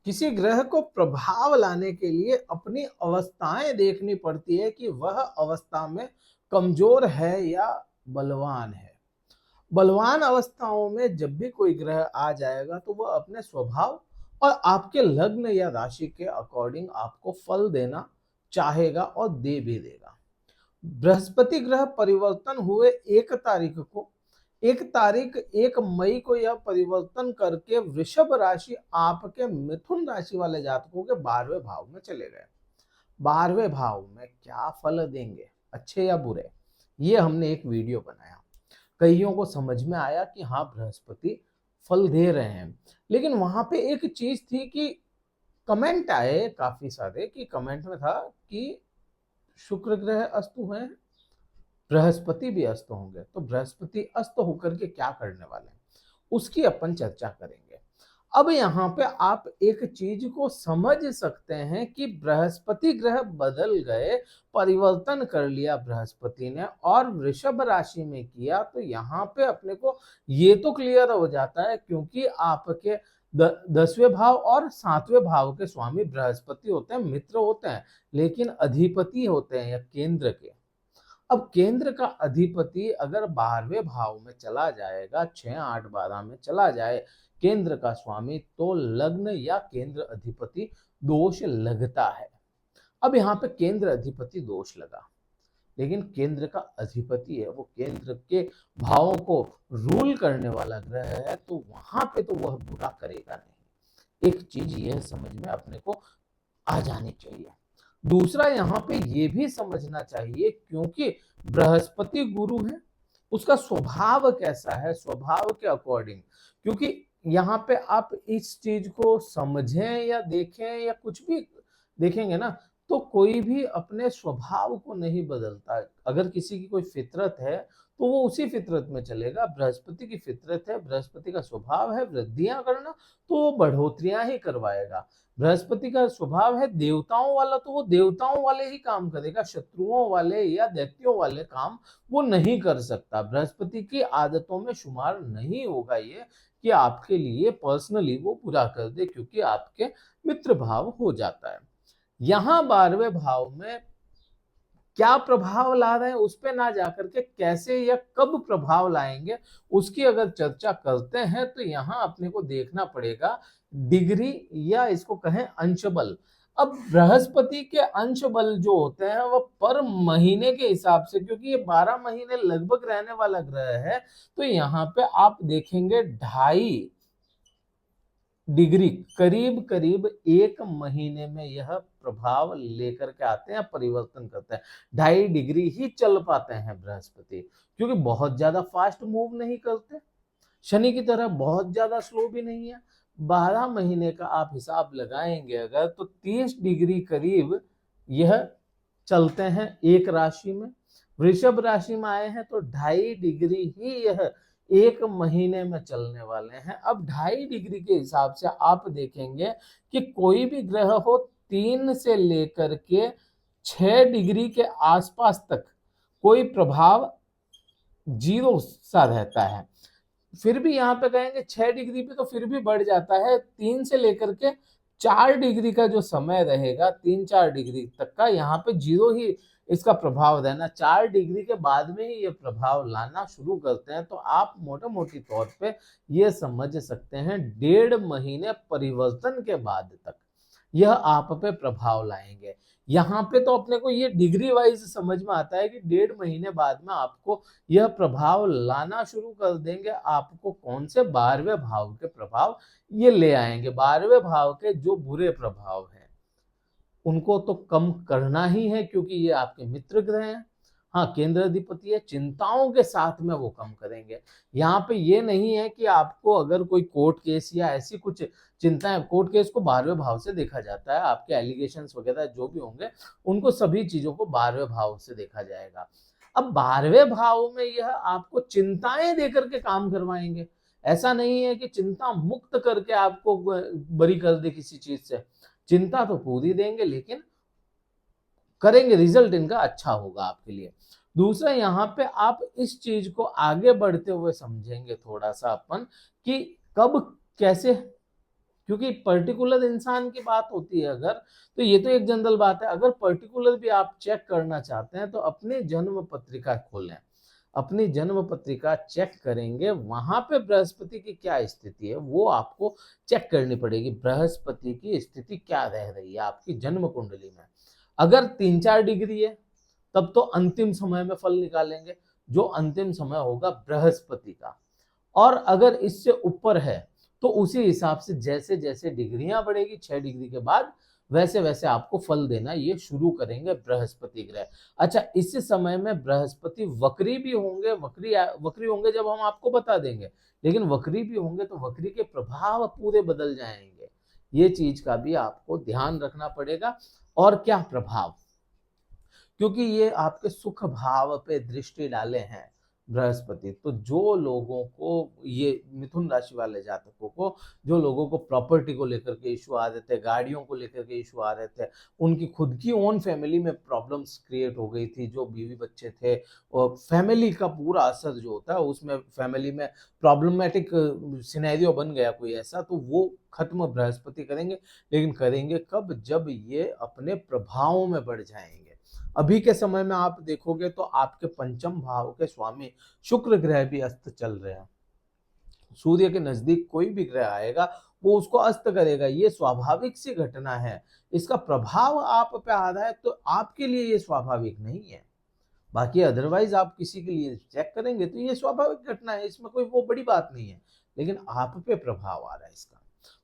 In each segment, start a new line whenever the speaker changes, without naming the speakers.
किसी ग्रह को प्रभाव लाने के लिए अपनी अवस्थाएं देखनी पड़ती है कि वह अवस्था में कमजोर है या बलवान है। बलवान अवस्थाओं में जब भी कोई ग्रह आ जाएगा तो वह अपने स्वभाव और आपके लग्न या राशि के अकॉर्डिंग आपको फल देना चाहेगा और दे भी देगा। बृहस्पति ग्रह परिवर्तन हुए 1 मई को यह परिवर्तन करके वृषभ राशि आपके मिथुन राशि वाले जातकों के 12वें भाव में चले गए। 12वें भाव में क्या फल देंगे, अच्छे या बुरे, ये हमने एक वीडियो बनाया। कईयों को समझ में आया कि हाँ बृहस्पति फल दे रहे हैं, लेकिन वहां पे एक चीज थी कि कमेंट आए काफी सारे कि कमेंट में था कि शुक्र ग्रह अस्त हुए हैं, बृहस्पति भी अस्त होंगे, तो बृहस्पति अस्त होकर के क्या करने वाले हैं उसकी अपन चर्चा करेंगे। अब यहाँ पे आप एक चीज को समझ सकते हैं कि बृहस्पति ग्रह बदल गए, परिवर्तन कर लिया बृहस्पति ने और वृषभ राशि में किया, तो यहाँ पे अपने को ये तो क्लियर हो जाता है क्योंकि आपके 10वें भाव और 7वें भाव के स्वामी बृहस्पति होते हैं, मित्र होते हैं, लेकिन अधिपति होते हैं या केंद्र के। अब केंद्र का अधिपति अगर 12वें भाव में चला जाएगा, 6, 8, 12 में चला जाए केंद्र का स्वामी, तो लग्न या केंद्र अधिपति दोष लगता है। अब यहाँ पे केंद्र अधिपति दोष लगा, लेकिन केंद्र का अधिपति है, वो केंद्र के भावों को रूल करने वाला ग्रह है, तो वहां पे तो वह बुरा करेगा नहीं। एक चीज यह समझ में अपने को आ जानी चाहिए। दूसरा यहाँ पे ये भी समझना चाहिए क्योंकि बृहस्पति गुरु है, उसका स्वभाव कैसा है, स्वभाव के अकॉर्डिंग, क्योंकि यहाँ पे आप इस चीज को समझें या देखें या कुछ भी देखेंगे ना, तो कोई भी अपने स्वभाव को नहीं बदलता। अगर किसी की कोई फितरत है तो वो उसी फितरत में चलेगा। बृहस्पति की फितरत है, बृहस्पति का स्वभाव है वृद्धियां करना, तो वो बढ़ोतरियां ही करवाएगा। बृहस्पति का स्वभाव है देवताओं वाला, तो वो देवताओं वाले ही काम करेगा, शत्रुओं वाले या दैत्यों वाले काम वो नहीं कर सकता। बृहस्पति की आदतों में शुमार नहीं होगा ये कि आपके लिए पर्सनली वो बुरा कर दे, क्योंकि आपके मित्र भाव हो जाता है। यहां 12वें भाव में क्या प्रभाव ला रहे हैं उस पे ना जाकर के कैसे या कब प्रभाव लाएंगे उसकी अगर चर्चा करते हैं, तो यहां अपने को देखना पड़ेगा डिग्री या इसको कहें अंश बल। अब बृहस्पति के अंश बल जो होते हैं वो पर महीने के हिसाब से, क्योंकि ये 12 महीने लगभग रहने वाला ग्रह है, तो यहाँ पे आप देखेंगे 2.5 डिग्री, करीब करीब 1 महीने में यह प्रभाव लेकर के आते हैं, परिवर्तन करते हैं। 2.5 डिग्री ही चल पाते हैं बृहस्पति, क्योंकि बहुत ज्यादा फास्ट मूव नहीं करते, शनि की तरह बहुत ज्यादा स्लो भी नहीं है। 12 महीने का आप हिसाब लगाएंगे अगर, तो 30 डिग्री करीब यह चलते हैं एक राशि में। वृषभ राशि में आए हैं तो 2.5 डिग्री ही यह 1 महीने में चलने वाले हैं। अब 2.5 डिग्री के हिसाब से आप देखेंगे कि कोई भी ग्रह हो 3 से लेकर के 6 डिग्री के आसपास तक कोई प्रभाव जीरो सा रहता है। फिर भी यहाँ पे कहेंगे 6 डिग्री पे तो फिर भी बढ़ जाता है, 3 से लेकर के 4 डिग्री का जो समय रहेगा, 3-4 डिग्री तक का, यहाँ पे जीरो ही इसका प्रभाव रहना। 4 डिग्री के बाद में ही ये प्रभाव लाना शुरू करते हैं, तो आप मोटे मोटी तौर पे ये समझ सकते हैं 1.5 महीने परिवर्तन के बाद तक यह आप पे प्रभाव लाएंगे। यहाँ पे तो अपने को ये डिग्री वाइज समझ में आता है कि 1.5 महीने बाद में आपको यह प्रभाव लाना शुरू कर देंगे। आपको कौन से 12वें भाव के प्रभाव ये ले आएंगे। 12वें भाव के जो बुरे प्रभाव हैं उनको तो कम करना ही है, क्योंकि ये आपके मित्र ग्रह हैं। हाँ, केंद्र अधिपति है, चिंताओं के साथ में वो कम करेंगे। यहाँ पे ये नहीं है कि आपको अगर कोई कोर्ट केस या ऐसी कुछ चिंताएं, कोर्ट केस को 12वें भाव से देखा जाता है, आपके एलिगेशंस वगैरह जो भी होंगे उनको सभी चीजों को 12वें भाव से देखा जाएगा। अब 12वें भाव में यह आपको चिंताएं देकर के काम करवाएंगे। ऐसा नहीं है कि चिंता मुक्त करके आपको बरी कर दे किसी चीज से, चिंता तो पूरी देंगे, लेकिन करेंगे, रिजल्ट इनका अच्छा होगा आपके लिए। दूसरा, यहाँ पे आप इस चीज को आगे बढ़ते हुए समझेंगे थोड़ा सा अपन कि कब कैसे क्योंकि पर्टिकुलर इंसान की बात होती है अगर, तो ये तो एक जनरल बात है। अगर पर्टिकुलर भी आप चेक करना चाहते हैं तो अपनी जन्म पत्रिका खोलें, अपनी जन्म पत्रिका चेक करेंगे, वहां पे बृहस्पति की क्या स्थिति है वो आपको चेक करनी पड़ेगी। बृहस्पति की स्थिति क्या रह रही है आपकी जन्म कुंडली में। अगर 3-4 डिग्री है तब तो अंतिम समय में फल निकालेंगे, जो अंतिम समय होगा बृहस्पति का। और अगर इससे ऊपर है तो उसी हिसाब से जैसे जैसे डिग्रियां बढ़ेगी 6 डिग्री के बाद, वैसे वैसे आपको फल देना ये शुरू करेंगे बृहस्पति ग्रह। अच्छा, इस समय में बृहस्पति वक्री भी होंगे, वक्री होंगे जब हम आपको बता देंगे, लेकिन वक्री भी होंगे तो वक्री के प्रभाव पूरे बदल जाएंगे। ये चीज का भी आपको ध्यान रखना पड़ेगा। और क्या प्रभाव, क्योंकि ये आपके सुख भाव पे दृष्टि डाले हैं बृहस्पति, तो जो लोगों को, ये मिथुन राशि वाले जातकों को, जो लोगों को प्रॉपर्टी को लेकर के इशू आ रहे थे, गाड़ियों को लेकर के इशू आ रहे थे, उनकी खुद की ओन फैमिली में प्रॉब्लम्स क्रिएट हो गई थी, जो बीवी बच्चे थे, और फैमिली का पूरा असर जो होता है उसमें, फैमिली में प्रॉब्लमेटिक सिनेरियो बन गया कोई ऐसा, तो वो खत्म बृहस्पति करेंगे। लेकिन करेंगे कब, जब ये अपने प्रभावों में बढ़ जाएंगे। अभी के समय में आप देखोगे तो आपके पंचम भाव के स्वामी शुक्र ग्रह भी अस्त चल रहे हैं। सूर्य के नजदीक कोई भी ग्रह आएगा वो उसको अस्त करेगा, ये स्वाभाविक सी घटना है। इसका प्रभाव आप पे आ रहा है तो आपके लिए ये स्वाभाविक नहीं है। बाकी अदरवाइज आप किसी के लिए चेक करेंगे तो ये स्वाभाविक घटना है, इसमें कोई वो बड़ी बात नहीं है, लेकिन आप पे प्रभाव आ रहा है इसका।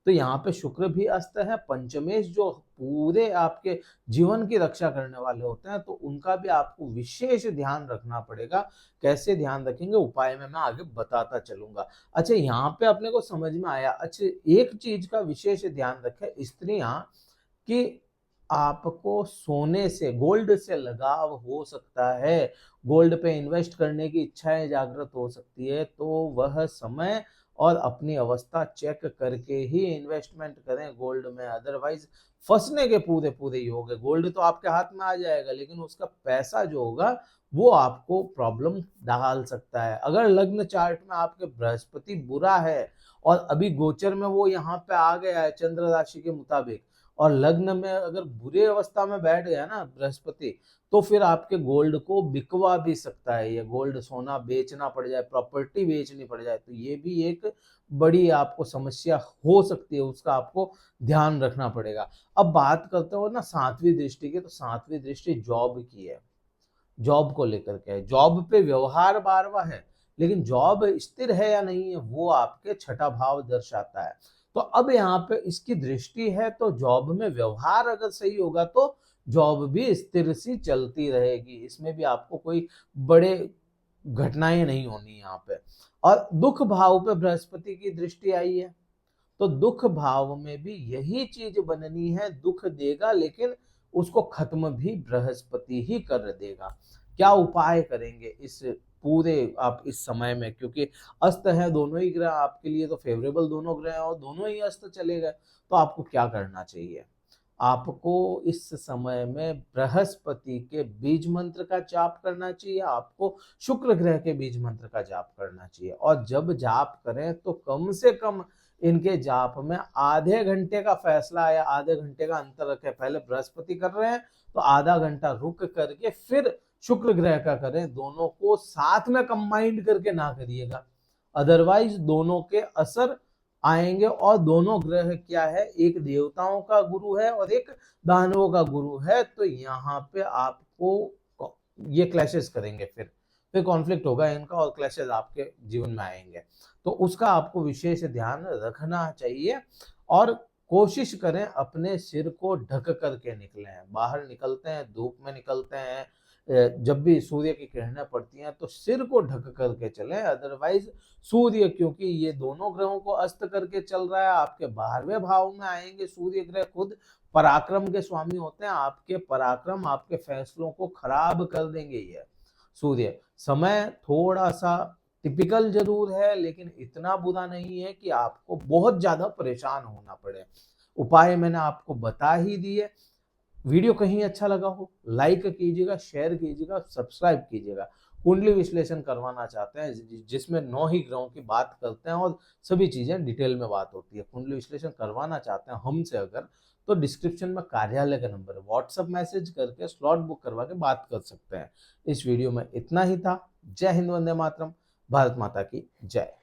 तो यहाँ पे शुक्र भी अस्त है। पंचमेश जो पूरे आपके जीवन की रक्षा करने वाले होते हैं, तो उनका भी आपको विशेष ध्यान रखना पड़ेगा। कैसे ध्यान रखेंगे, उपाय में मैं आगे बताता चलूंगा। अच्छा, यहाँ पे अपने को समझ में आया। अच्छा, एक चीज का विशेष ध्यान रखें स्त्रियां, कि आपको सोने से, गोल्ड से लगाव हो सकता है, गोल्ड पे इन्वेस्ट करने की इच्छाएं जागृत हो सकती है, तो वह समय और अपनी अवस्था चेक करके ही इन्वेस्टमेंट करें गोल्ड में। अदरवाइज फंसने के पूरे पूरे योग है। गोल्ड तो आपके हाथ में आ जाएगा, लेकिन उसका पैसा जो होगा वो आपको प्रॉब्लम डाल सकता है। अगर लग्न चार्ट में आपके बृहस्पति बुरा है और अभी गोचर में वो यहाँ पे आ गया है चंद्र राशि के मुताबिक, और लग्न में अगर बुरे अवस्था में बैठ गया ना बृहस्पति, तो फिर आपके गोल्ड को बिकवा भी सकता है, ये गोल्ड सोना बेचना पड़ जाए, प्रॉपर्टी बेचनी पड़ जाए, तो ये भी एक बड़ी आपको समस्या हो सकती है, उसका आपको ध्यान रखना पड़ेगा। अब बात करते हो ना सातवीं दृष्टि की, तो सातवीं दृष्टि जॉब की है, जॉब को लेकर के है। जॉब पे व्यवहार 12वां है, लेकिन जॉब स्थिर है या नहीं है वो आपके छठा भाव दर्शाता है। तो अब यहाँ पे इसकी दृष्टि है, तो जॉब में व्यवहार अगर सही होगा तो जॉब भी स्थिर सी चलती रहेगी, इसमें भी आपको कोई बड़े घटनाएं नहीं होनी यहाँ पे। और दुख भाव पे बृहस्पति की दृष्टि आई है, तो दुख भाव में भी यही चीज बननी है, दुख देगा, लेकिन उसको खत्म भी बृहस्पति ही कर देगा। क्या उपाय करेंगे इस पूरे आप इस समय में, क्योंकि अस्त है दोनों ही ग्रह आपके लिए, तो फेवरेबल दोनों ग्रह हैं और दोनों ही अस्त चले गए, तो आपको क्या करना चाहिए। आपको इस समय में बृहस्पति के बीज मंत्र का जाप करना चाहिए, आपको शुक्र ग्रह के बीज मंत्र का जाप करना चाहिए। और जब जाप करें तो कम से कम इनके जाप में आधे घंटे का फैसला या आधे घंटे का अंतर रखें। पहले बृहस्पति कर रहे हैं तो आधा घंटा रुक करके फिर शुक्र ग्रह का करें, दोनों को साथ में कंबाइंड करके ना करिएगा, अदरवाइज दोनों के असर आएंगे। और दोनों ग्रह क्या है, एक देवताओं का गुरु है और एक दानवों का गुरु है, तो यहाँ पे आपको ये क्लैशेस करेंगे, फिर कॉन्फ्लिक्ट होगा इनका और क्लैशेस आपके जीवन में आएंगे, तो उसका आपको विशेष ध्यान रखना चाहिए। और कोशिश करें अपने सिर को ढक करके निकलें, बाहर निकलते हैं, धूप में निकलते हैं, जब भी सूर्य की किरणें पड़ती हैं तो सिर को ढक करके चलें। अदरवाइज सूर्य, क्योंकि ये दोनों ग्रहों को अस्त करके चल रहा है, आपके 12वें भाव में आएंगे सूर्य ग्रह, खुद पराक्रम के स्वामी होते हैं, आपके पराक्रम आपके फैसलों को खराब कर देंगे ये सूर्य। समय थोड़ा सा टिपिकल जरूर है, लेकिन इतना बुरा नहीं है कि आपको बहुत ज्यादा परेशान होना पड़े। उपाय मैंने आपको बता ही दिए। वीडियो कहीं अच्छा लगा हो लाइक कीजिएगा, शेयर कीजिएगा, सब्सक्राइब कीजिएगा। कुंडली विश्लेषण करवाना चाहते हैं जिसमें 9 ही ग्रहों की बात करते हैं और सभी चीजें डिटेल में बात होती है, कुंडली विश्लेषण करवाना चाहते हैं हमसे अगर, तो डिस्क्रिप्शन में कार्यालय का नंबर है, व्हाट्सएप मैसेज करके स्लॉट बुक करवा के बात कर सकते हैं। इस वीडियो में इतना ही था। जय हिंद, वंदे मातरम, भारत माता की जय।